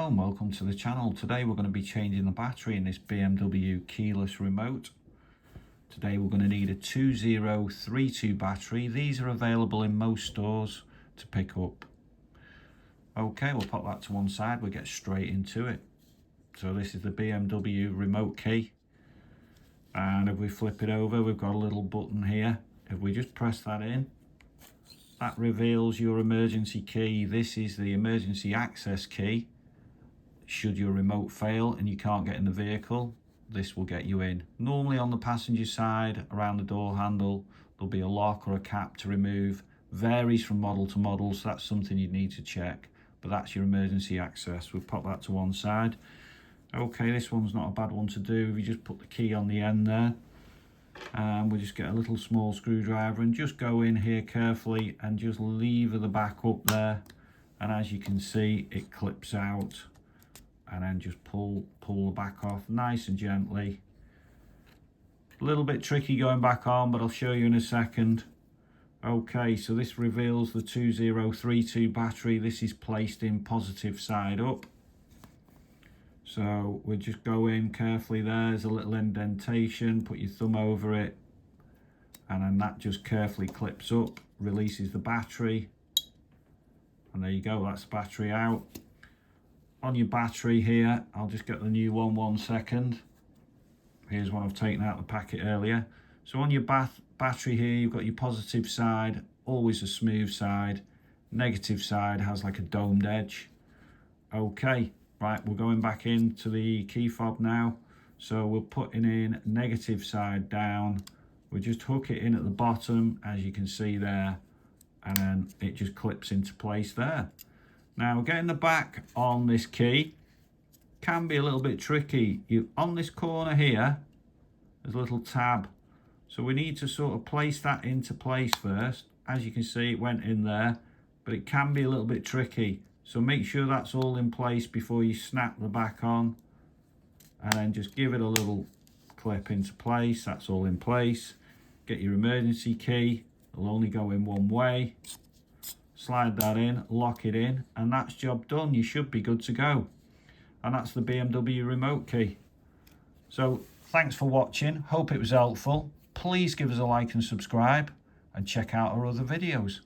Hello and welcome to the channel. Today we're going to be changing the battery in this BMW keyless remote. Today we're going to need a 2032 battery. These are available in most stores to pick up. Okay, we'll pop that to one side, we'll get straight into it. So this is the BMW remote key, and if we flip it over, we've got a little button here. If we just press that in, that reveals your emergency key. This is the emergency access key. Should your remote fail and you can't get in the vehicle, this will get you in. Normally on the passenger side, around the door handle, there'll be a lock or a cap to remove. Varies from model to model, so that's something you'd need to check. But that's your emergency access. We'll pop that to one side. Okay, this one's not a bad one to do. You just put the key on the end there. And we'll just get a little small screwdriver and just go in here carefully and just lever the back up there. And as you can see, it clips out. And then just pull the back off nice and gently. A little bit tricky going back on, but I'll show you in a second. Okay, so this reveals the 2032 battery. This is placed in positive side up. So we'll just go in carefully. There's a little indentation, put your thumb over it, and then that just carefully clips up, releases the battery, and there you go, that's the battery out. On your battery here, I'll just get the new one second. Here's one I've taken out of the packet earlier. So on your battery here, you've got your positive side, always a smooth side. Negative side has like a domed edge. Okay, right, we're going back into the key fob now. So we're putting in negative side down. We'll just hook it in at the bottom, as you can see there, and then it just clips into place there. Now, getting the back on this key can be a little bit tricky. On this corner here, there's a little tab. So we need to sort of place that into place first. As you can see, it went in there, but it can be a little bit tricky. So make sure that's all in place before you snap the back on. And then just give it a little clip into place. That's all in place. Get your emergency key. It'll only go in one way. Slide that in, lock it in, and that's job done. You should be good to go. And that's the BMW remote key. So thanks for watching. Hope it was helpful. Please give us a like and subscribe, and check out our other videos.